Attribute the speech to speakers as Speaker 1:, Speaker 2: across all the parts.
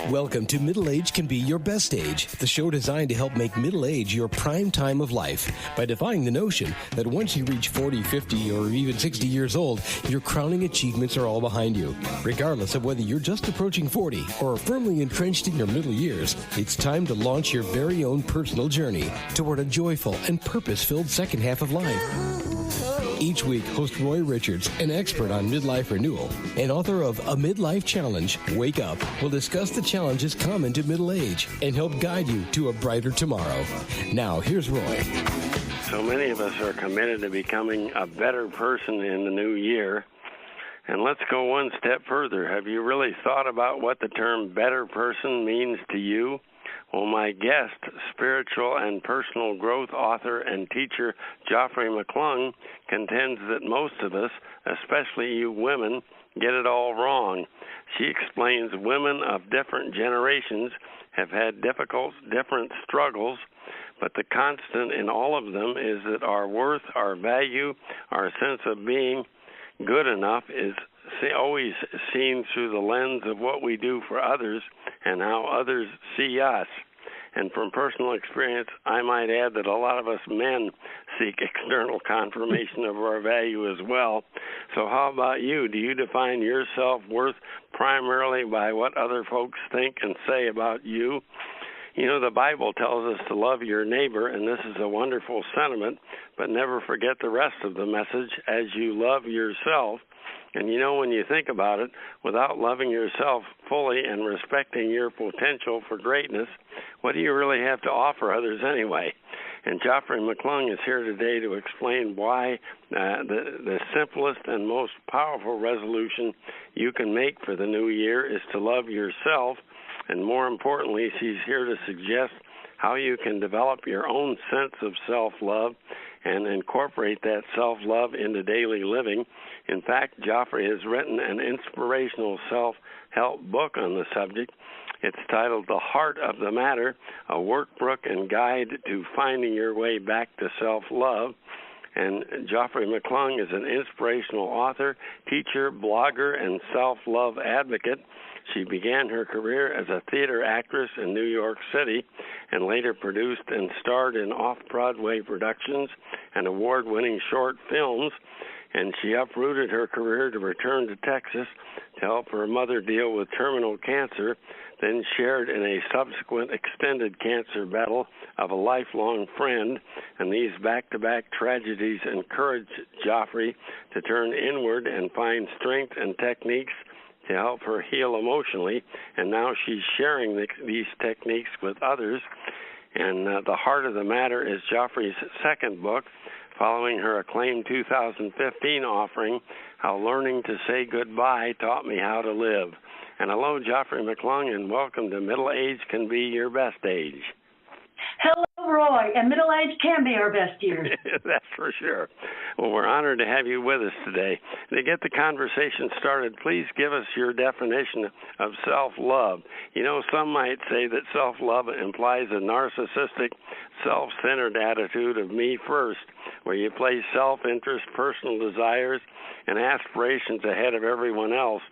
Speaker 1: Welcome to Middle Age Can Be Your Best Age, the show designed to help make middle age your prime time of life by defying the notion that once you reach 40, 50, or even 60 years old, your crowning achievements are all behind you. Regardless of whether you're just approaching 40 or are firmly entrenched in your middle years, it's time to launch your very own personal journey toward a joyful and purpose-filled second half of life. Each week, host Roy Richards, an expert on midlife renewal and author of A Midlife Challenge, Wake Up, will discuss the challenges common to middle age and help guide you to a brighter tomorrow. Now, here's Roy.
Speaker 2: So many of us are committed to becoming a better person in the new year. And let's go one step further. Have you really thought about what the term better person means to you? Well, my guest, spiritual and personal growth author and teacher Joffre McClung, contends that most of us, especially you women, get it all wrong. She explains women of different generations have had different struggles, but the constant in all of them is that our worth, our value, our sense of being good enough is always seen through the lens of what we do for others and how others see us. And from personal experience, I might add that a lot of us men seek external confirmation of our value as well. So how about you? Do you define your self-worth primarily by what other folks think and say about you? You know, the Bible tells us to love your neighbor, and this is a wonderful sentiment, but never forget the rest of the message, as you love yourself. And you know, when you think about it, without loving yourself fully and respecting your potential for greatness, what do you really have to offer others anyway? And Joffre McClung is here today to explain why the simplest and most powerful resolution you can make for the new year is to love yourself. And more importantly, she's here to suggest how you can develop your own sense of self-love and incorporate that self-love into daily living. In fact, Joffre has written an inspirational self-help book on the subject. It's titled The Heart of the Matter, a workbook and guide to finding your way back to self-love. And Joffre McClung is an inspirational author, teacher, blogger, and self-love advocate. She began her career as a theater actress in New York City and later produced and starred in off-Broadway productions and award-winning short films. And she uprooted her career to return to Texas to help her mother deal with terminal cancer, then shared in a subsequent extended cancer battle of a lifelong friend. And these back-to-back tragedies encouraged Joffre to turn inward and find strength and techniques to help her heal emotionally. And now she's sharing these techniques with others. And The Heart of the Matter is Joffre's second book, following her acclaimed 2015 offering, How Learning to Say Goodbye Taught Me How to Live. And hello, Joffre McClung, and welcome to Middle Age Can Be Your Best Age.
Speaker 3: Hello, Roy, and middle age can be our best years.
Speaker 2: That's for sure. Well, we're honored to have you with us today. To get the conversation started, please give us your definition of self-love. You know, some might say that self-love implies a narcissistic, self-centered attitude of me first, where you place self-interest, personal desires, and aspirations ahead of everyone else.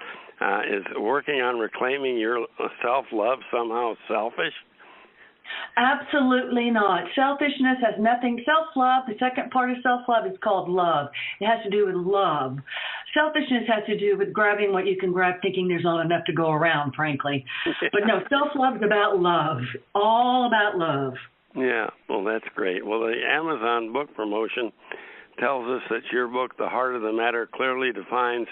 Speaker 2: Is working on reclaiming your self-love somehow selfish?
Speaker 3: Absolutely not. Selfishness has nothing. Self-love, the second part of self-love is called love. It has to do with love. Selfishness has to do with grabbing what you can grab, thinking there's not enough to go around, frankly. But no, self-love is about love, all about love.
Speaker 2: Yeah, well, that's great. Well, the Amazon book promotion tells us that your book, The Heart of the Matter, clearly defines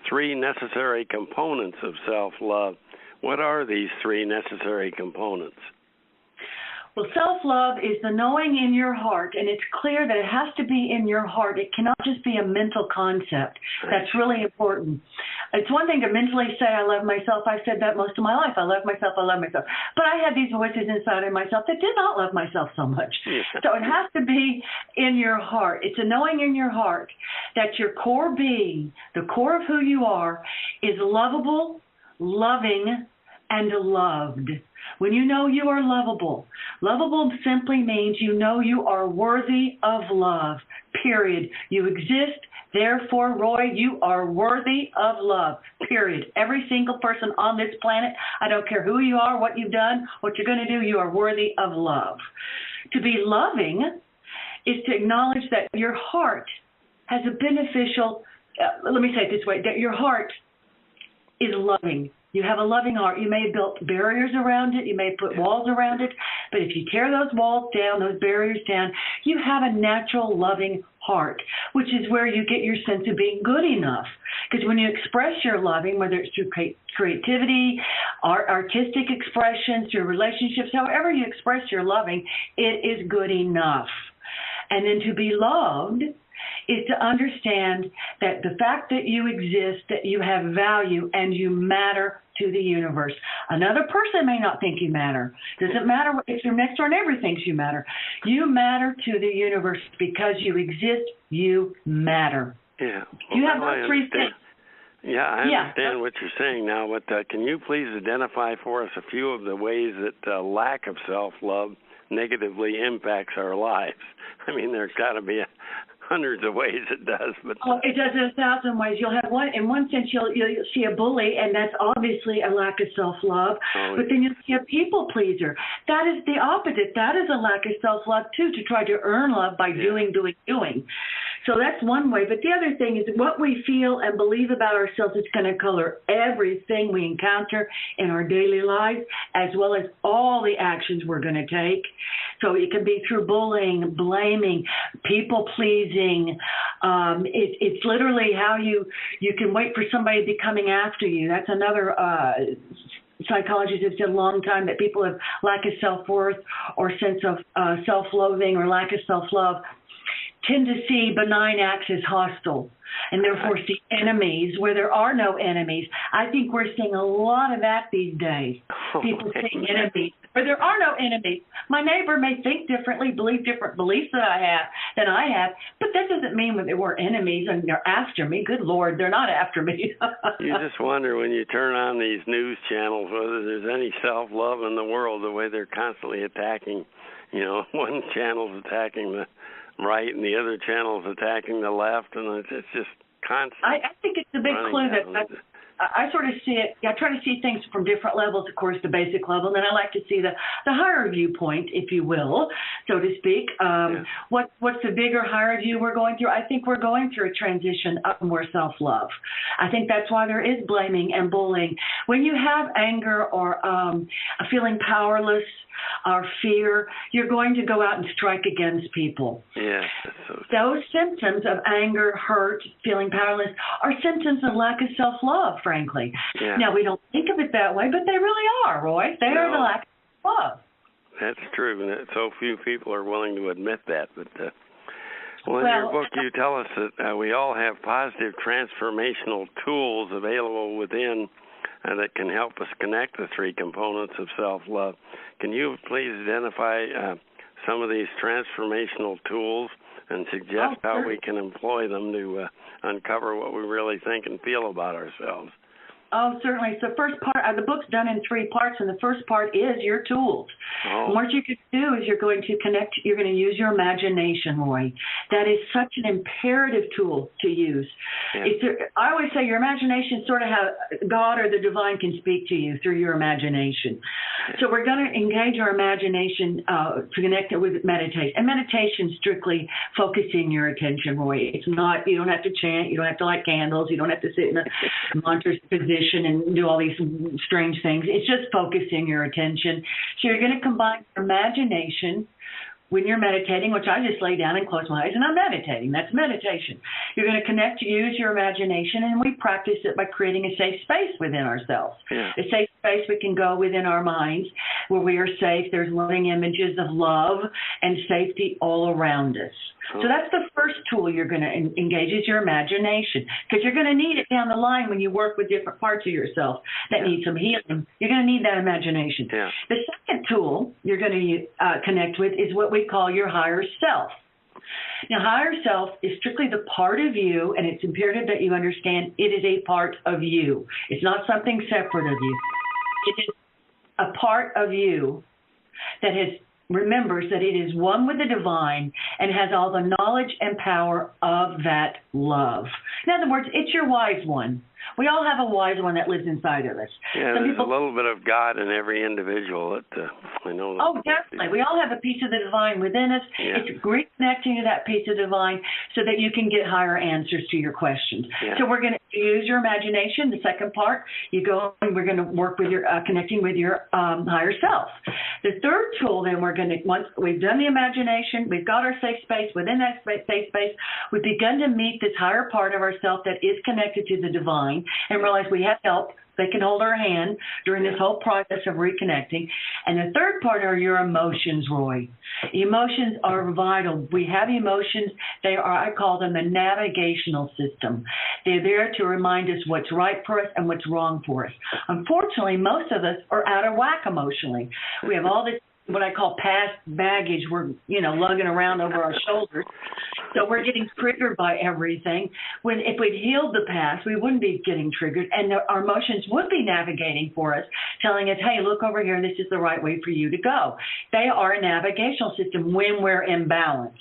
Speaker 2: 3 necessary components of self-love. What are these 3 necessary components?
Speaker 3: Well, self-love is the knowing in your heart, and it's clear that it has to be in your heart. It cannot just be a mental concept. That's really important. It's one thing to mentally say, I love myself. I've said that most of my life. I love myself. I love myself. But I had these voices inside of myself that did not love myself so much. So it has to be in your heart. It's a knowing in your heart that your core being, the core of who you are, is lovable, loving, and loved. When you know you are lovable, lovable simply means you know you are worthy of love, period. You exist, Therefore, Roy, you are worthy of love, period. Every single person on this planet, I don't care who you are, what you've done, what you're going to do, you are worthy of love. To be loving is to acknowledge that your heart has a beneficial, let me say it this way, that your heart is loving. You have a loving heart. You may have built barriers around it. You may have put walls around it. But if you tear those walls down, those barriers down, you have a natural loving heart, which is where you get your sense of being good enough. Because when you express your loving, whether it's through creativity, artistic expressions, through relationships, however you express your loving, it is good enough. And then to be loved is to understand that the fact that you exist, that you have value, and you matter to the universe. Another person may not think you matter. Doesn't matter if your next door neighbor thinks you matter. You matter to the universe because you exist. You matter.
Speaker 2: Yeah.
Speaker 3: Well, you have those three things.
Speaker 2: Yeah, I understand what you're saying now, but can you please identify for us a few of the ways that lack of self-love negatively impacts our lives? I mean, there's got to be hundreds of ways it does, but
Speaker 3: it does in 1,000 ways. You'll have one. In one sense, you'll see a bully, and that's obviously a lack of self-love. But then you'll see a people pleaser. That is the opposite. That is a lack of self-love too, to try to earn love by doing. So that's one way. But the other thing is what we feel and believe about ourselves is going to color everything we encounter in our daily lives, as well as all the actions we're going to take. So it can be through bullying, blaming, people pleasing. It's literally how you can wait for somebody to be coming after you. That's another psychologists have said a long time that people have lack of self-worth or sense of self-loathing or lack of self-love tend to see benign acts as hostile and therefore see enemies where there are no enemies. I think we're seeing a lot of that these days. People seeing enemies where there are no enemies. My neighbor may think differently, believe different beliefs than I have, but that doesn't mean that there were enemies and they're after me. Good Lord, they're not after me.
Speaker 2: You just wonder when you turn on these news channels whether there's any self-love in the world, the way they're constantly attacking. You know, one channel's attacking the right and the other channel's attacking the left, and it's just constant.
Speaker 3: I think it's a big clue that I sort of see it. I try to see things from different levels, of course, the basic level, and then I like to see the higher viewpoint, if you will, so to speak. What's the bigger, higher view we're going through? I think we're going through a transition up more self-love. I think that's why there is blaming and bullying. When you have anger or feeling powerless or fear, you're going to go out and strike against people.
Speaker 2: Yeah.
Speaker 3: Those symptoms of anger, hurt, feeling powerless are symptoms of lack of self-love, frankly.
Speaker 2: Yeah.
Speaker 3: Now, we don't think of it that way, but they really are, Roy. They are the lack of love.
Speaker 2: That's true, and so few people are willing to admit that. But in your book, you tell us that we all have positive transformational tools available within that can help us connect the three components of self-love. Can you please identify some of these transformational tools and suggest how we can employ them to uncover what we really think and feel about ourselves?
Speaker 3: Oh, certainly. So first part, the book's done in 3 parts, and the first part is your tools. And what you can do is you're going to use your imagination, Roy. That is such an imperative tool to use. Yeah. I always say your imagination is sort of how God or the divine can speak to you through your imagination. So we're going to engage our imagination to connect it with meditation. And meditation is strictly focusing your attention, Roy. It's not, you don't have to chant, you don't have to light candles, you don't have to sit in a mantra position and do all these strange things. It's just focusing your attention. So you're going to combine your imagination when you're meditating, which I just lay down and close my eyes and I'm meditating. That's meditation. You're going to use your imagination, and we practice it by creating a safe space within ourselves. Yeah. A safe space we can go within our minds where we are safe. There's loving images of love and safety all around us. So that's the first tool you're going to engage is your imagination, because you're going to need it down the line when you work with different parts of yourself that need some healing. You're going to need that imagination. Yeah. The second tool you're going to connect with is what we call your higher self. Now, higher self is strictly the part of you, and it's imperative that you understand it is a part of you. It's not something separate of you. It is a part of you that has remembers that it is one with the divine and has all the knowledge and power of that love. In other words, it's your wise one. We all have a wise one that lives inside of us.
Speaker 2: Yeah, there's a little bit of God in every individual. I know that.
Speaker 3: Oh, definitely. We all have a piece of the divine within us.
Speaker 2: Yeah.
Speaker 3: It's reconnecting to that piece of divine so that you can get higher answers to your questions. Yeah. So we're going to use your imagination. The second part, you go and we're going to work with your connecting with your higher self. The third tool, then once we've done the imagination, we've got our safe space. Within that safe space, we've begun to meet this higher part of ourself that is connected to the divine and realize we have help. They can hold our hand during this whole process of reconnecting. And the third part are your emotions, Roy. Emotions are vital. We have emotions. They are, I call them the navigational system. They're there to remind us what's right for us and what's wrong for us. Unfortunately, most of us are out of whack emotionally. We have all this, what I call past baggage we're, lugging around over our shoulders. So we're getting triggered by everything. When if we'd healed the past, we wouldn't be getting triggered, and our emotions would be navigating for us, telling us, hey, look over here, this is the right way for you to go. They are a navigational system when we're in balance.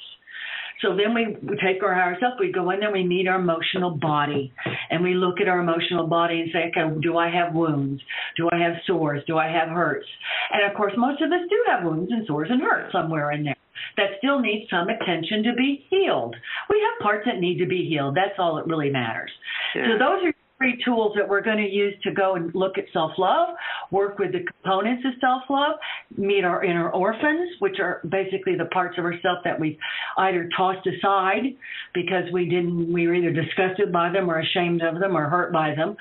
Speaker 3: So then we take our higher self, we go in there, we meet our emotional body, and we look at our emotional body and say, okay, do I have wounds? Do I have sores? Do I have hurts? And, of course, most of us do have wounds and sores and hurts somewhere in there that still need some attention to be healed. We have parts that need to be healed. That's all that really matters. Yeah. So those are 3 tools that we're going to use to go and look at self-love, work with the components of self-love, meet our inner orphans, which are basically the parts of ourselves that we've either tossed aside because we were either disgusted by them or ashamed of them or hurt by them.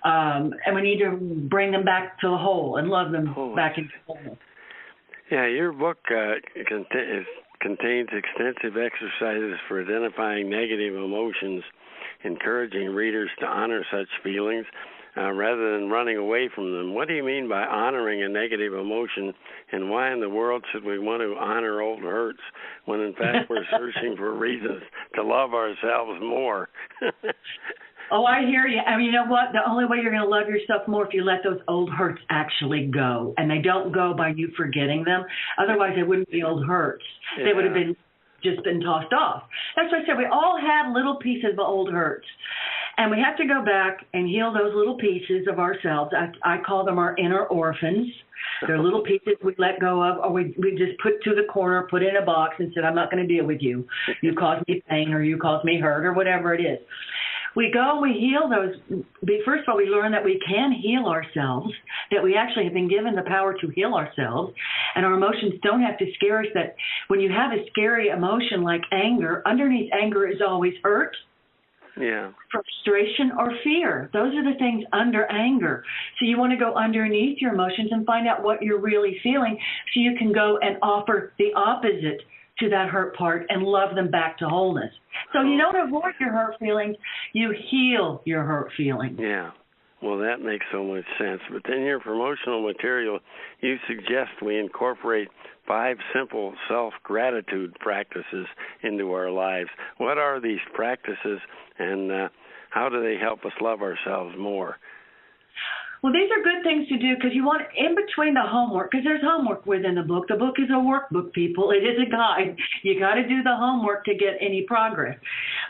Speaker 3: And we need to bring them back to the whole and love them back into the whole.
Speaker 2: Yeah, your book contains extensive exercises for identifying negative emotions, encouraging readers to honor such feelings rather than running away from them. What do you mean by honoring a negative emotion, and why in the world should we want to honor old hurts when, in fact, we're searching for reasons to love ourselves more?
Speaker 3: Oh, I hear you. I mean, you know what? The only way you're going to love yourself more if you let those old hurts actually go. And they don't go by you forgetting them. Otherwise, they wouldn't be old hurts. Yeah. They would have just been tossed off. That's why I said we all have little pieces of old hurts. And we have to go back and heal those little pieces of ourselves. I call them our inner orphans. They're little pieces we let go of, or we just put to the corner, put in a box and said, I'm not going to deal with you. You caused me pain or you caused me hurt or whatever it is. We go and we heal those. First of all, we learn that we can heal ourselves, that we actually have been given the power to heal ourselves, and our emotions don't have to scare us. That when you have a scary emotion like anger, underneath anger is always hurt, frustration, or fear. Those are the things under anger. So you want to go underneath your emotions and find out what you're really feeling so you can go and offer the opposite to that hurt part and love them back to wholeness. So you don't avoid your hurt feelings, you heal your hurt feelings.
Speaker 2: Yeah. Well, that makes so much sense. But in your promotional material, you suggest we incorporate 5 simple self-gratitude practices into our lives. What are these practices, and how do they help us love ourselves more?
Speaker 3: Well, these are good things to do because you want, in between the homework, because there's homework within the book. The book is a workbook, people. It is a guide. You got to do the homework to get any progress.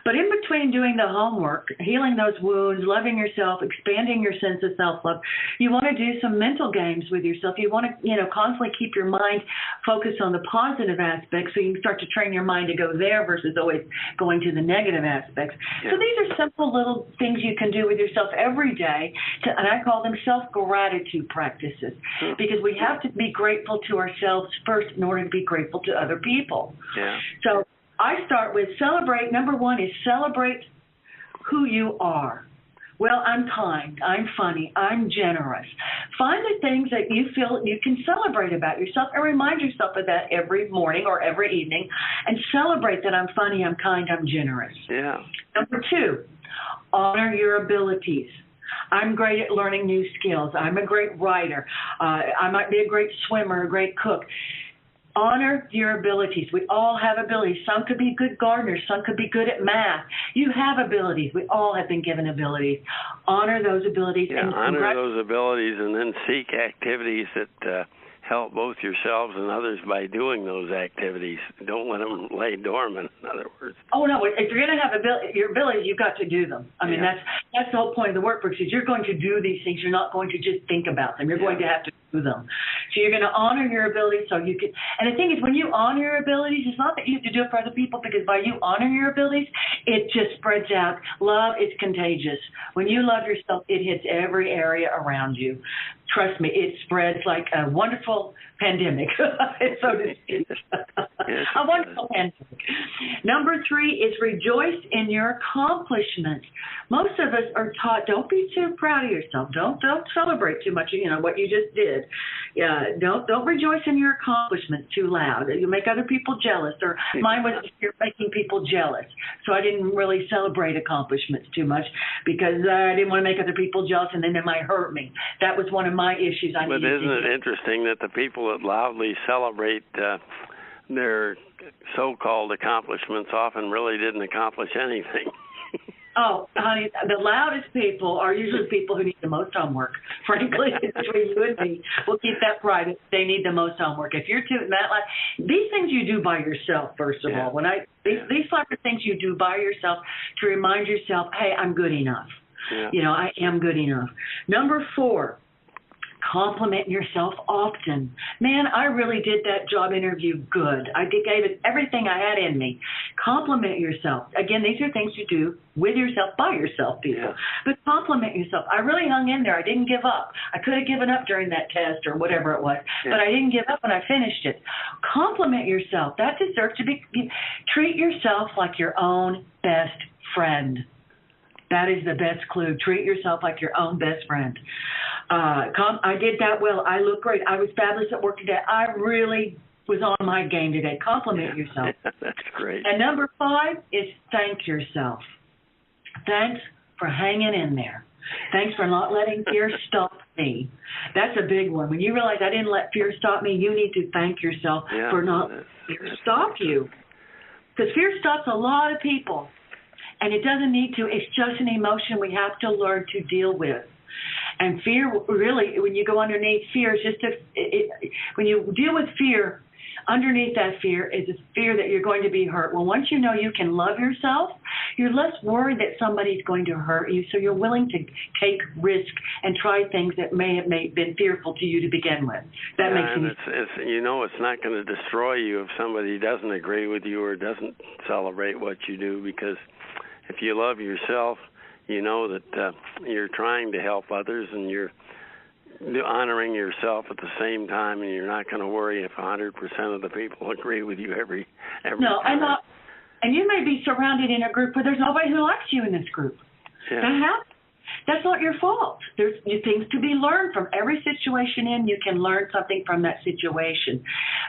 Speaker 3: But in between doing the homework, healing those wounds, loving yourself, expanding your sense of self-love, you want to do some mental games with yourself. You want to, constantly keep your mind focused on the positive aspects so you can start to train your mind to go there versus always going to the negative aspects. Yeah. So these are simple little things you can do with yourself every day, and I call them self-gratitude practices, because we have to be grateful to ourselves first in order to be grateful to other people. Yeah. So I start with celebrate. Number 1 is celebrate who you are. Well, I'm kind, I'm funny, I'm generous. Find the things that you feel you can celebrate about yourself and remind yourself of that every morning or every evening, and celebrate that I'm funny, I'm kind, I'm generous. Yeah. Number 2, honor your abilities. I'm great at learning new skills. I'm a great writer. I might be a great swimmer, a great cook. Honor your abilities. We all have abilities. Some could be good gardeners. Some could be good at math. You have abilities. We all have been given abilities. Honor those abilities.
Speaker 2: Yeah, honor those abilities, and then seek activities that help both yourselves and others by doing those activities. Don't let them lay dormant, in other words.
Speaker 3: Oh, no, if you're going to have your abilities, you've got to do them. I mean, that's the whole point of the workbook, is you're going to do these things. You're not going to just think about them. You're going to have to do them. So you're going to honor your abilities so you can. And the thing is, when you honor your abilities, it's not that you have to do it for other people, because by you honoring your abilities, it just spreads out. Love is contagious. When you love yourself, it hits every area around you. Trust me, it spreads like a wonderful pandemic, so to speak. A wonderful pandemic. Number 3 is rejoice in your accomplishments. Most of us are taught, don't be too proud of yourself. Don't celebrate too much, what you just did. Yeah, don't rejoice in your accomplishments too loud. You make other people jealous. Or mine was, you're making people jealous. So I didn't really celebrate accomplishments too much, because I didn't want to make other people jealous, and then they might hurt me. That was one of my issues.
Speaker 2: But isn't it interesting that the people that loudly celebrate their so-called accomplishments often really didn't accomplish anything?
Speaker 3: Oh, honey, the loudest people are usually people who need the most homework. Frankly, between you and me, we'll keep that private. They need the most homework. If you're too these things you do by yourself, first of all. These type of things you do by yourself to remind yourself, hey, I'm good enough. Yeah. I am good enough. Number 4. Compliment yourself often. Man, I really did that job interview good. I gave it everything I had in me. Compliment yourself. Again, these are things you do with yourself, by yourself, people. Yeah. But compliment yourself. I really hung in there. I didn't give up. I could have given up during that test or whatever it was, but I didn't give up when I finished it. Compliment yourself. That deserves to be. Treat yourself like your own best friend. That is the best clue. Treat yourself like your own best friend. I did that well. I look great. I was fabulous at work today. I really was on my game today. Compliment yourself.
Speaker 2: That's great.
Speaker 3: And number 5 is thank yourself. Thanks for hanging in there. Thanks for not letting fear stop me. That's a big one. When you realize I didn't let fear stop me, you need to thank yourself for not fear stop you. Because fear stops a lot of people. And it doesn't need to. It's just an emotion we have to learn to deal with. And fear, really, when you go underneath fear, is just when you deal with fear, underneath that fear is a fear that you're going to be hurt. Well, once you know you can love yourself, you're less worried that somebody's going to hurt you, so you're willing to take risk and try things that may have been fearful to you to begin with. That makes sense.
Speaker 2: It's not going to destroy you if somebody doesn't agree with you or doesn't celebrate what you do, because if you love yourself, you know that you're trying to help others and you're honoring yourself at the same time, and you're not going to worry if 100% of the people agree with you every
Speaker 3: No,
Speaker 2: time.
Speaker 3: And you may be surrounded in a group where there's nobody who likes you in this group.
Speaker 2: Yeah.
Speaker 3: That happens. That's not your fault. There's things to be learned from every situation. You can learn something from that situation.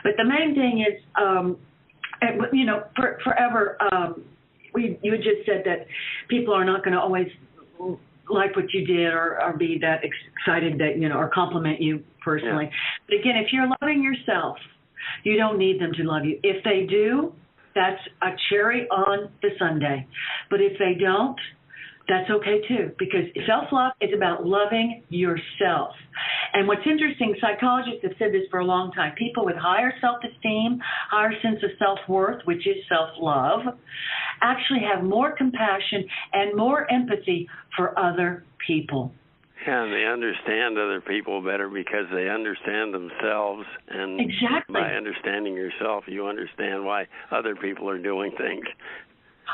Speaker 3: But the main thing is, forever. You just said that people are not going to always like what you did or be that excited that, or compliment you personally. Yeah. But again, if you're loving yourself, you don't need them to love you. If they do, that's a cherry on the sundae. But if they don't, that's okay too, because self-love is about loving yourself. And what's interesting, psychologists have said this for a long time, people with higher self-esteem, higher sense of self-worth, which is self-love, actually have more compassion and more empathy for other people.
Speaker 2: Yeah, and they understand other people better because they understand themselves. And
Speaker 3: exactly.
Speaker 2: By understanding yourself, you understand why other people are doing things.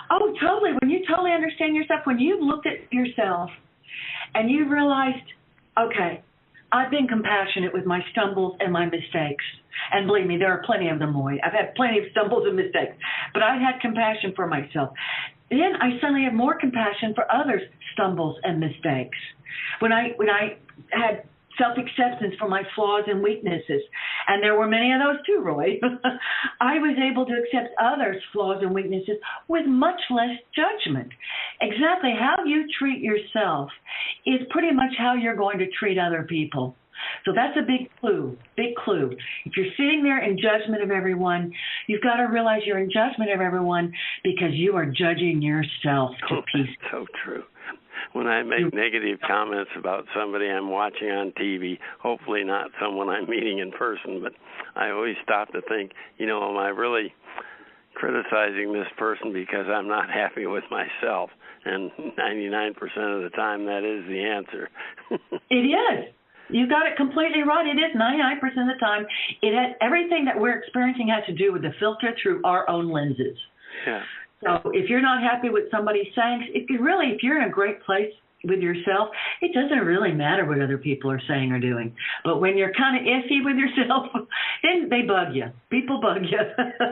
Speaker 3: Oh, totally. When you totally understand yourself, when you looked at yourself and you realized, okay, I've been compassionate with my stumbles and my mistakes. And believe me, there are plenty of them, Lloyd. I've had plenty of stumbles and mistakes. But I had compassion for myself. Then I suddenly have more compassion for others' stumbles and mistakes. When I had self-acceptance for my flaws and weaknesses, and there were many of those too, Roy, I was able to accept others' flaws and weaknesses with much less judgment. Exactly how you treat yourself is pretty much how you're going to treat other people. So that's a big clue. If you're sitting there in judgment of everyone, you've got to realize you're in judgment of everyone because you are judging yourself to pieces.
Speaker 2: So true. when I make negative comments about somebody I'm watching on TV, hopefully not someone I'm meeting in person, but I always stop to think, am I really criticizing this person because I'm not happy with myself? And 99% of the time, that is the answer.
Speaker 3: It is. You got it completely right. It is 99% of the time. It has, everything that we're experiencing has to do with the filter through our own lenses.
Speaker 2: Yeah.
Speaker 3: So if you're not happy with somebody saying, if you're in a great place with yourself, it doesn't really matter what other people are saying or doing. But when you're kind of iffy with yourself, then they bug you. People bug you.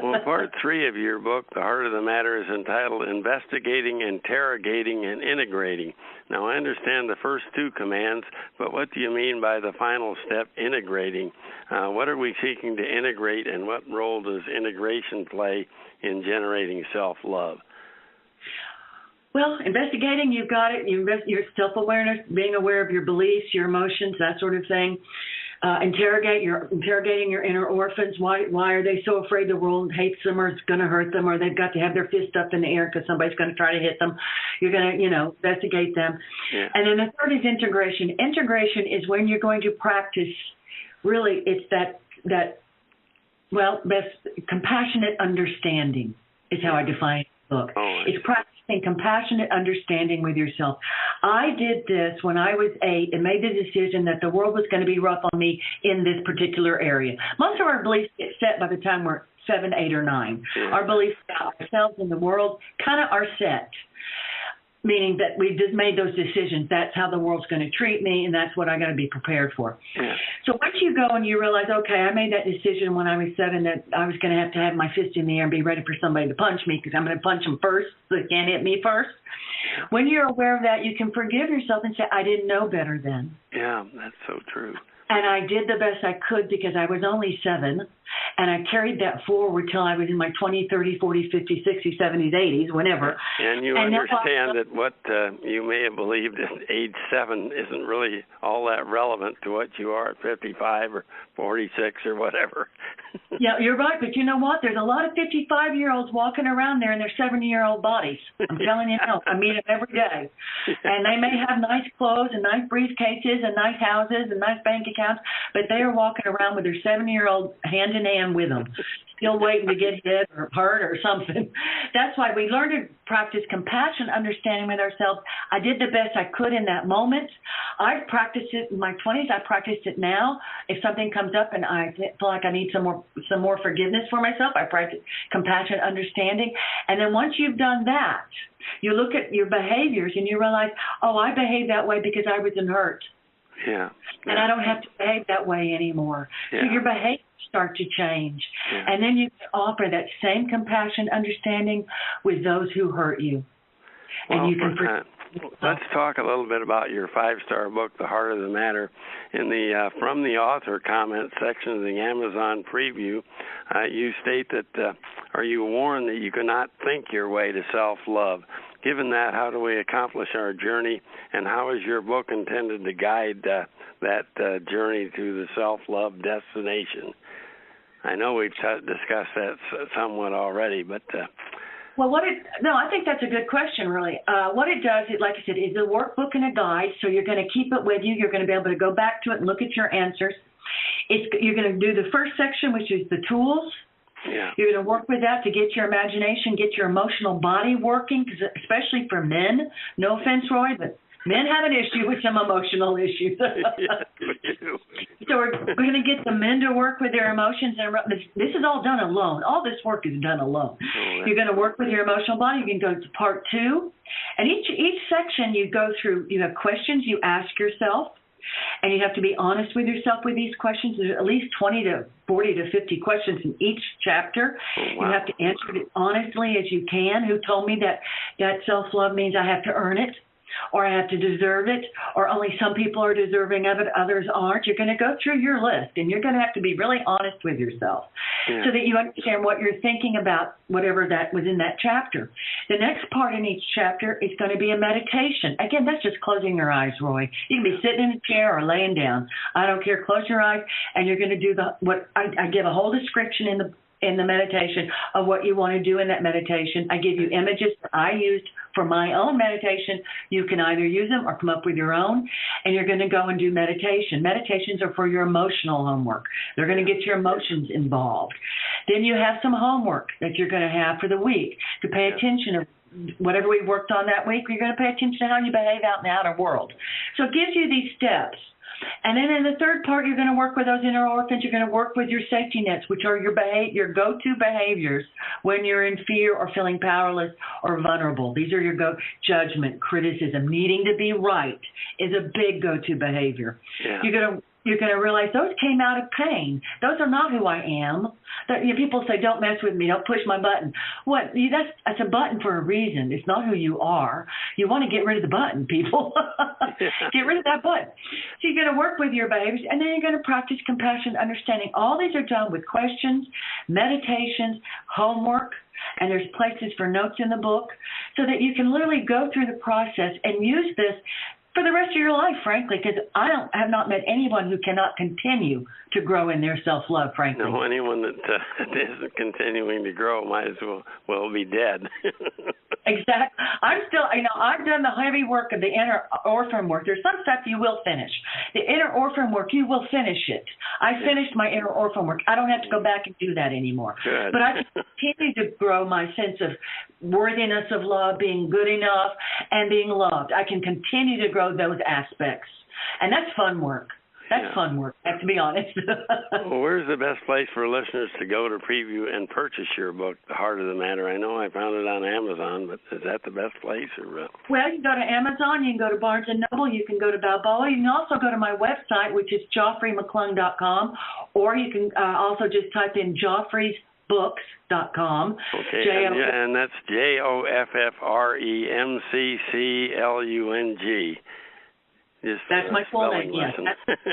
Speaker 2: Well, part 3 of your book, The Heart of the Matter, is entitled Investigating, Interrogating, and Integrating. Now, I understand the first 2 commands, but what do you mean by the final step, integrating? What are we seeking to integrate, and what role does integration play in generating self-love?
Speaker 3: Well, investigating, you've got it. Your self-awareness, being aware of your beliefs, your emotions, that sort of thing. Interrogating your inner orphans. Why are they so afraid the world hates them or it's going to hurt them, or they've got to have their fist up in the air because somebody's going to try to hit them? You're going to, investigate them. Yeah. And then the third is integration. Integration is when you're going to practice. Really, it's that best compassionate understanding is how I define the book.
Speaker 2: Oh,
Speaker 3: it's practicing compassionate understanding with yourself. I did this when I was 8 and made the decision that the world was going to be rough on me in this particular area. Most of our beliefs get set by the time we're 7, 8, or 9.
Speaker 2: Yeah.
Speaker 3: Our beliefs about ourselves and the world kind of are set, meaning that we've just made those decisions. That's how the world's going to treat me, and that's what I got to be prepared for.
Speaker 2: Yeah.
Speaker 3: So once you go and you realize, okay, I made that decision when I was 7 that I was going to have my fist in the air and be ready for somebody to punch me because I'm going to punch them first so they can't hit me first. When you're aware of that, you can forgive yourself and say, I didn't know better then.
Speaker 2: Yeah, that's so true.
Speaker 3: And I did the best I could because I was only 7, and I carried that forward till I was in my 20s, 30s, 40s, 50s, 60s, 70s, 80s, whenever.
Speaker 2: And you understand that what you may have believed at age 7 isn't really all that relevant to what you are at 55 or 46 or whatever.
Speaker 3: Yeah, you're right. But you know what? There's a lot of 55-year-olds walking around there in their 70-year-old bodies. I'm telling you now. I meet them every day. And they may have nice clothes and nice briefcases and nice houses and nice bank accounts, but they are walking around with their 70-year-old hand in hand with them, still waiting to get hit or hurt or something. That's why we learn to practice compassion, understanding with ourselves. I did the best I could in that moment. I've practiced it in my 20s. I practiced it now. If something comes up and I feel like I need some more forgiveness for myself, I practice compassion, understanding. And then once you've done that, you look at your behaviors and you realize, oh, I behaved that way because I was hurt.
Speaker 2: Yeah.
Speaker 3: And I don't have to behave that way anymore.
Speaker 2: Yeah.
Speaker 3: So your behaviors start to change. Yeah. And then you can offer that same compassion, understanding with those who hurt you.
Speaker 2: Well,
Speaker 3: and you can
Speaker 2: let's talk a little bit about your 5-star book, The Heart of the Matter. In the from the author comment section of the Amazon preview, you state that, are you warned that you cannot think your way to self-love? Given that, how do we accomplish our journey, and how is your book intended to guide that journey to the self-love destination? I know we've discussed that somewhat already, but...
Speaker 3: Well, I think that's a good question, really. What it does, like I said, is a workbook and a guide, so you're going to keep it with you. You're going to be able to go back to it and look at your answers. You're going to do the first section, which is the tools.
Speaker 2: Yeah.
Speaker 3: You're going to work with that to get your imagination, get your emotional body working, especially for men. No offense, Roy, but men have an issue with some emotional issues.
Speaker 2: Yes, we do.
Speaker 3: So we're going to get the men to work with their emotions. And this is all done alone. All this work is done alone.
Speaker 2: Oh,
Speaker 3: you're going to work with your emotional body. You can go to part 2. And each section you go through, you have questions you ask yourself. And you have to be honest with yourself with these questions. There's at least 20 to 40 to 50 questions in each chapter.
Speaker 2: Oh, wow.
Speaker 3: You have to answer it honestly as you can. Who told me that self-love means I have to earn it, or I have to deserve it, or only some people are deserving of it, others aren't? You're going to go through your list, and you're going to have to be really honest with yourself so that you understand what you're thinking about, whatever that was in that chapter. The next part in each chapter is going to be a meditation. Again, that's just closing your eyes, Roy. You can be sitting in a chair or laying down. I don't care. Close your eyes, and you're going to do I give a whole description in the meditation of what you want to do in that meditation. I give you images that I used for my own meditation, you can either use them or come up with your own, and you're going to go and do meditation. Meditations are for your emotional homework. They're going to get your emotions involved. Then you have some homework that you're going to have for the week to pay attention to. Whatever we worked on that week, you're going to pay attention to how you behave out in the outer world. So it gives you these steps. And then in the third part, you're going to work with those inner orphans. You're going to work with your safety nets, which are your go-to behaviors when you're in fear or feeling powerless or vulnerable. These are your judgment, criticism, needing to be right is a big go-to behavior. Yeah. You're going to realize those came out of pain. Those are not who I am. People say, don't mess with me, don't push my button. That's a button for a reason. It's not who you are. You want to get rid of the button, people. Get rid of that button. So you're going to work with your behaviors, and then you're going to practice compassion, understanding. All these are done with questions, meditations, homework, and there's places for notes in the book so that you can literally go through the process and use this for the rest of your life, frankly, because I have not met anyone who cannot continue to grow in their self-love, frankly.
Speaker 2: No, anyone that isn't continuing to grow might as well be dead.
Speaker 3: Exactly. I've done the heavy work of the inner orphan work. There's some stuff you will finish. The inner orphan work, you will finish it. I finished my inner orphan work. I don't have to go back and do that anymore.
Speaker 2: Good.
Speaker 3: But I continue to grow my sense of worthiness of love, being good enough, and being loved. I can continue to grow those aspects. And that's fun work. That's fun work, I have to be honest.
Speaker 2: Well, where's the best place for listeners to go to preview and purchase your book, The Heart of the Matter? I know I found it on Amazon, but is that the best place?
Speaker 3: Well, you can go to Amazon, you can go to Barnes & Noble, you can go to Balboa. You can also go to my website, which is JoffreMcClung.com, or you can also just type in Joffrey'sBooks.com.
Speaker 2: Okay, and that's JoffreyMcClung.
Speaker 3: That's my full name, yes.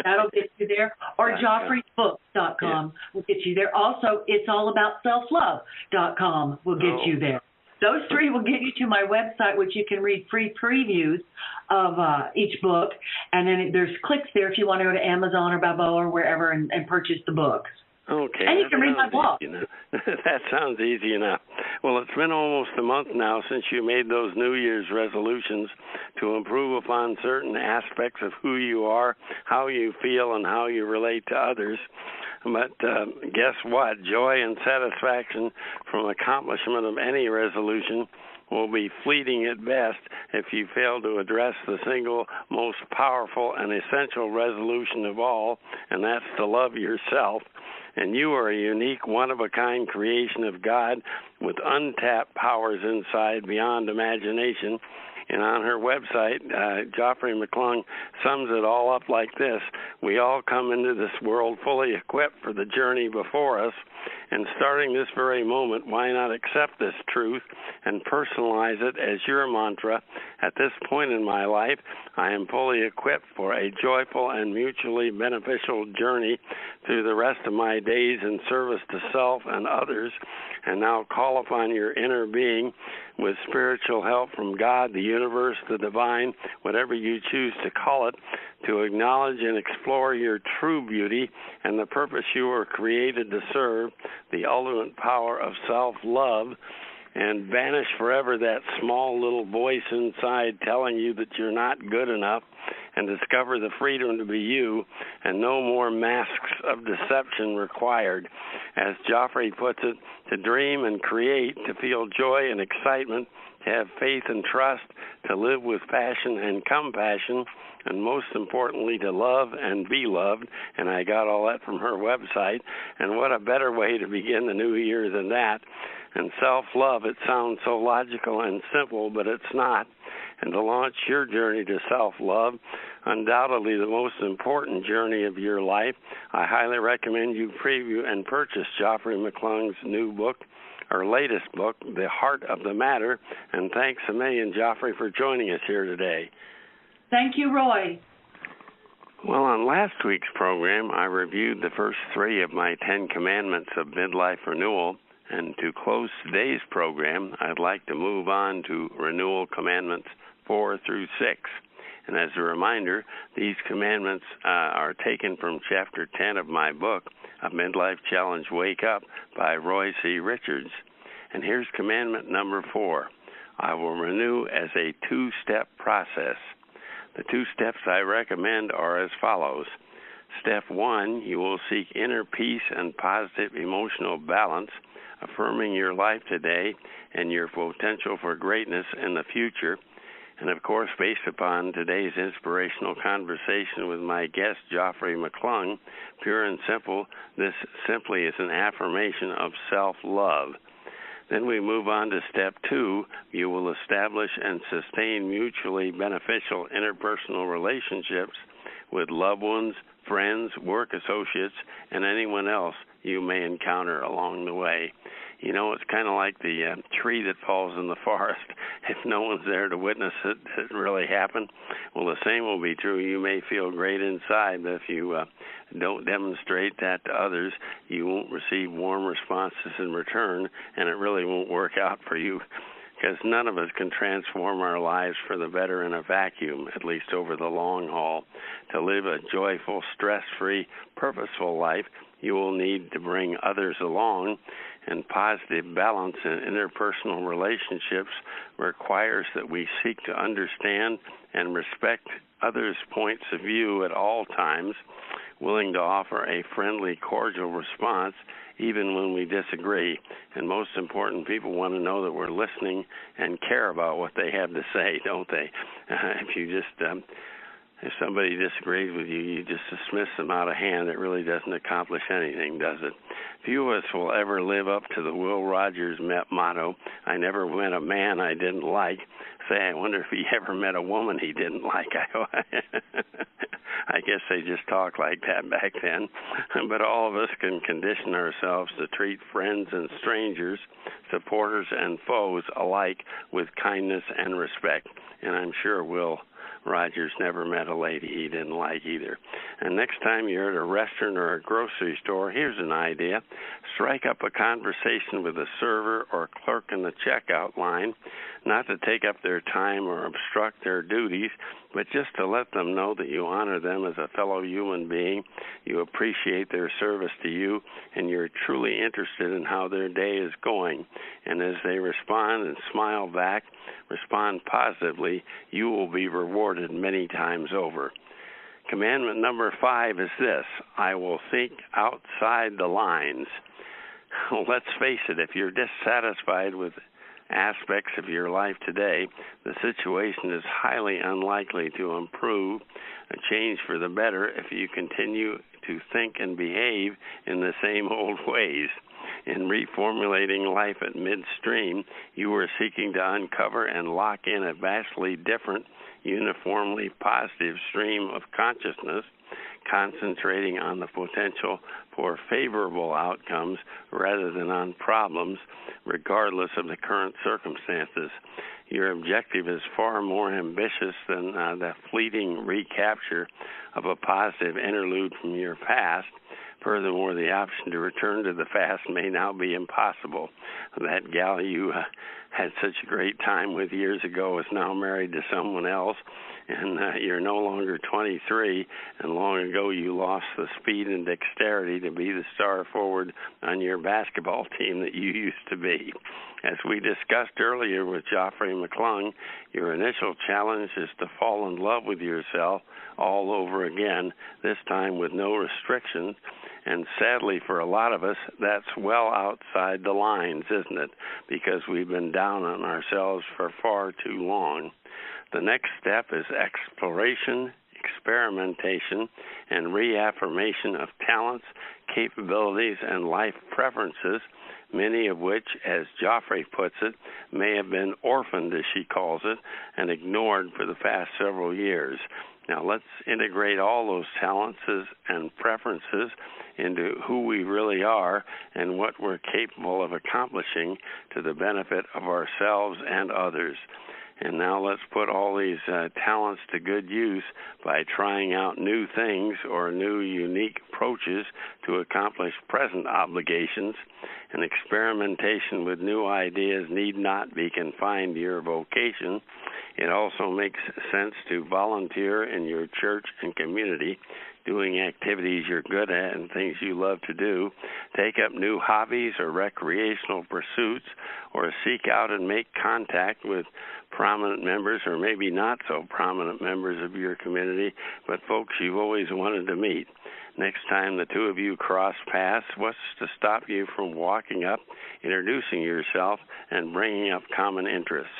Speaker 3: That'll get you there. Or Joffrey'sBooks.com will get you there. Also, it's all about selflove.com will get you there. Those three will get you to my website, which you can read free previews of each book. And then there's clicks there if you want to go to Amazon or Balboa or wherever and purchase the books.
Speaker 2: Okay.
Speaker 3: And you can read my blog.
Speaker 2: That sounds easy enough. Well, it's been almost a month now since you made those New Year's resolutions to improve upon certain aspects of who you are, how you feel, and how you relate to others. But guess what? Joy and satisfaction from accomplishment of any resolution will be fleeting at best if you fail to address the single most powerful and essential resolution of all, and that's to love yourself. And you are a unique, one-of-a-kind creation of God with untapped powers inside beyond imagination. And on her website, Joffre McClung sums it all up like this. We all come into this world fully equipped for the journey before us. And starting this very moment, why not accept this truth and personalize it as your mantra? At this point in my life, I am fully equipped for a joyful and mutually beneficial journey through the rest of my days in service to self and others. And now call upon your inner being with spiritual help from God, the universe, the divine, whatever you choose to call it, to acknowledge and explore your true beauty and the purpose you were created to serve, the ultimate power of self-love, and banish forever that small little voice inside telling you that you're not good enough, and discover the freedom to be you, and no more masks of deception required. As Joffre puts it, to dream and create, to feel joy and excitement, to have faith and trust, to live with passion and compassion, and most importantly, to love and be loved. And I got all that from her website. And what a better way to begin the new year than that. And self-love, it sounds so logical and simple, but it's not. And to launch your journey to self-love, undoubtedly the most important journey of your life, I highly recommend you preview and purchase Joffre McClung's new book, her latest book, The Heart of the Matter. And thanks a million, Joffre, for joining us here today.
Speaker 3: Thank you, Roy.
Speaker 2: Well, on last week's program, I reviewed the first 3 of my 10 Commandments of Midlife Renewal. And to close today's program, I'd like to move on to Renewal Commandments 4 through 6. And as a reminder, these commandments are taken from Chapter 10 of my book, A Midlife Challenge Wake Up by Roy C. Richards. And here's commandment number 4. I will renew as a two-step process. The 2 steps I recommend are as follows. Step 1, you will seek inner peace and positive emotional balance, affirming your life today and your potential for greatness in the future. And of course, based upon today's inspirational conversation with my guest, Joffre McClung, pure and simple, this simply is an affirmation of self-love. Then we move on to step 2. You will establish and sustain mutually beneficial interpersonal relationships with loved ones, friends, work associates, and anyone else you may encounter along the way. You know, it's kind of like the tree that falls in the forest. If no one's there to witness it really happen, well, the same will be true. You may feel great inside, but if you don't demonstrate that to others, you won't receive warm responses in return, and it really won't work out for you, because none of us can transform our lives for the better in a vacuum, at least over the long haul. To live a joyful, stress-free, purposeful life, you will need to bring others along, and positive balance in interpersonal relationships requires that we seek to understand and respect others' points of view at all times, willing to offer a friendly, cordial response even when we disagree. And most important, people want to know that we're listening and care about what they have to say, don't they? If somebody disagrees with you, you just dismiss them out of hand. It really doesn't accomplish anything, does it? Few of us will ever live up to the Will Rogers motto, I never met a man I didn't like. Say, I wonder if he ever met a woman he didn't like. I guess they just talked like that back then. But all of us can condition ourselves to treat friends and strangers, supporters and foes alike with kindness and respect. And I'm sure Will Rogers never met a lady he didn't like either. And next time you're at a restaurant or a grocery store, here's an idea. Strike up a conversation with a server or clerk in the checkout line, not to take up their time or obstruct their duties, but just to let them know that you honor them as a fellow human being, you appreciate their service to you, and you're truly interested in how their day is going. And as they respond and smile back, respond positively, you will be rewarded many times over. Commandment number 5 is this: I will think outside the lines. Let's face it, if you're dissatisfied with aspects of your life today, the situation is highly unlikely to improve, a change for the better, if you continue to think and behave in the same old ways. In reformulating life at midstream, you are seeking to uncover and lock in a vastly different, uniformly positive stream of consciousness, concentrating on the potential for favorable outcomes rather than on problems, regardless of the current circumstances. Your objective is far more ambitious than the fleeting recapture of a positive interlude from your past. Furthermore, the option to return to the past may now be impossible. That gal you had such a great time with years ago is now married to someone else, and you're no longer 23, and long ago you lost the speed and dexterity to be the star forward on your basketball team that you used to be. As we discussed earlier with Joffre McClung, your initial challenge is to fall in love with yourself all over again, this time with no restrictions. And sadly for a lot of us, that's well outside the lines, isn't it? Because we've been down on ourselves for far too long. The next step is exploration, experimentation, and reaffirmation of talents, capabilities, and life preferences, many of which, as Joffre puts it, may have been orphaned, as she calls it, and ignored for the past several years. Now let's integrate all those talents and preferences into who we really are and what we're capable of accomplishing to the benefit of ourselves and others. And now let's put all these talents to good use by trying out new things or new unique approaches to accomplish present obligations. And experimentation with new ideas need not be confined to your vocation. It also makes sense to volunteer in your church and community, doing activities you're good at and things you love to do, take up new hobbies or recreational pursuits, or seek out and make contact with prominent members or maybe not so prominent members of your community, but folks you've always wanted to meet. Next time the two of you cross paths, what's to stop you from walking up, introducing yourself, and bringing up common interests?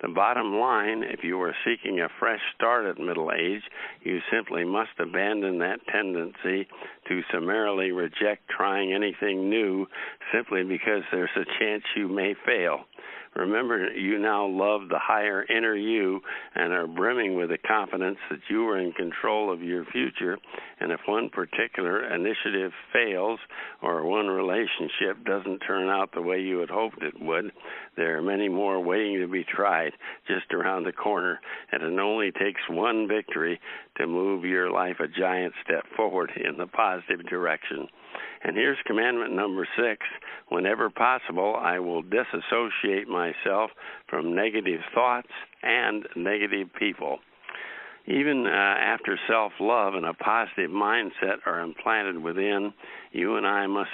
Speaker 2: The bottom line, if you are seeking a fresh start at middle age, you simply must abandon that tendency to summarily reject trying anything new simply because there's a chance you may fail. Remember, you now love the higher inner you and are brimming with the confidence that you are in control of your future, and if one particular initiative fails or one relationship doesn't turn out the way you had hoped it would, there are many more waiting to be tried just around the corner, and it only takes one victory to move your life a giant step forward in the positive direction. And here's commandment number 6. Whenever possible, I will disassociate myself from negative thoughts and negative people. Even after self-love and a positive mindset are implanted within, you and I must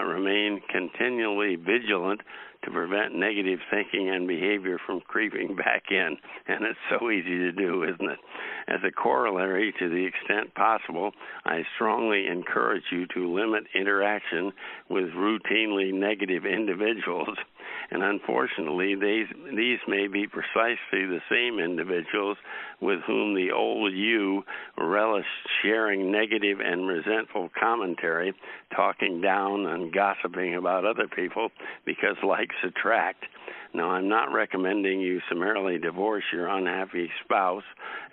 Speaker 2: remain continually vigilant to prevent negative thinking and behavior from creeping back in. And it's so easy to do, isn't it? As a corollary, to the extent possible, I strongly encourage you to limit interaction with routinely negative individuals. And unfortunately, these may be precisely the same individuals with whom the old you relished sharing negative and resentful commentary, talking down and gossiping about other people because likes attract. Now, I'm not recommending you summarily divorce your unhappy spouse,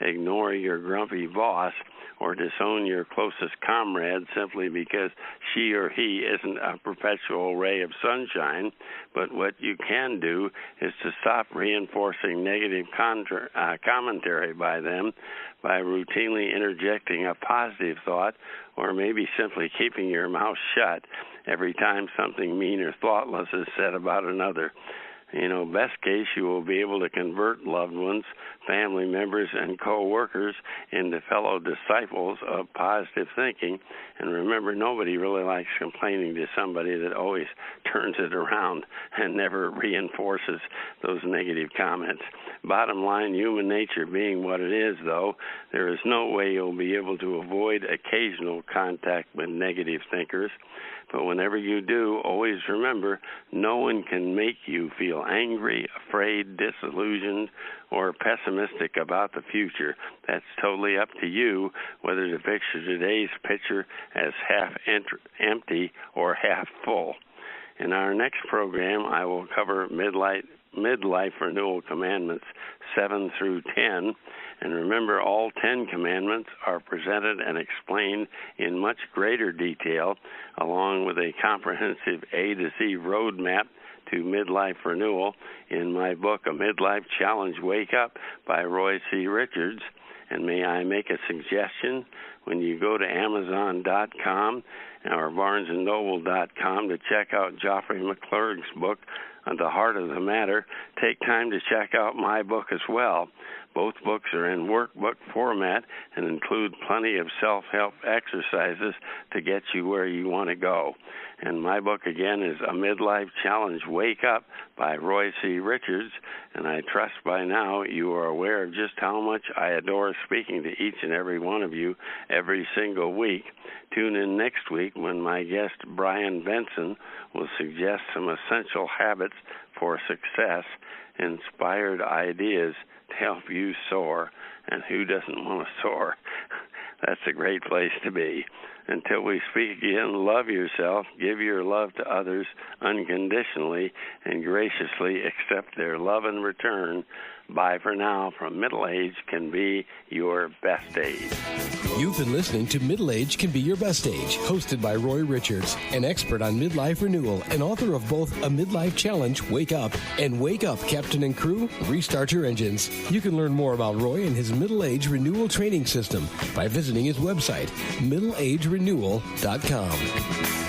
Speaker 2: ignore your grumpy boss, or disown your closest comrade simply because she or he isn't a perpetual ray of sunshine. But what you can do is to stop reinforcing negative commentary by them by routinely interjecting a positive thought, or maybe simply keeping your mouth shut every time something mean or thoughtless is said about another. Best case, you will be able to convert loved ones, family members, and co-workers into fellow disciples of positive thinking. And remember, nobody really likes complaining to somebody that always turns it around and never reinforces those negative comments. Bottom line, human nature being what it is, though, there is no way you'll be able to avoid occasional contact with negative thinkers. But whenever you do, always remember, no one can make you feel angry, afraid, disillusioned, or pessimistic about the future. That's totally up to you whether to picture today's picture as half empty or half full. In our next program, I will cover Midlife Renewal Commandments 7 through 10. And remember, all 10 commandments are presented and explained in much greater detail, along with a comprehensive A to Z roadmap to midlife renewal in my book, A Midlife Challenge Wake Up by Roy C. Richards. And may I make a suggestion? When you go to Amazon.com or BarnesandNoble.com to check out Joffre McClung's book, On the Heart of the Matter, take time to check out my book as well. Both books are in workbook format and include plenty of self-help exercises to get you where you want to go. And my book, again, is A Midlife Challenge Wake Up by Roy C. Richards, and I trust by now you are aware of just how much I adore speaking to each and every one of you every single week. Tune in next week when my guest, Brian Benson, will suggest some essential habits for success, inspired ideas to help you soar. And who doesn't want to soar? That's a great place to be. Until we speak again, love yourself, give your love to others unconditionally, and graciously accept their love in return. Bye for now. From Middle Age Can Be Your Best Age.
Speaker 1: You've been listening to Middle Age Can Be Your Best Age, hosted by Roy Richards, an expert on midlife renewal and author of both A Midlife Challenge, Wake Up, and Wake Up, Captain and Crew, Restart Your Engines. You can learn more about Roy and his Middle Age Renewal Training System by visiting his website, middleagerenewal.com.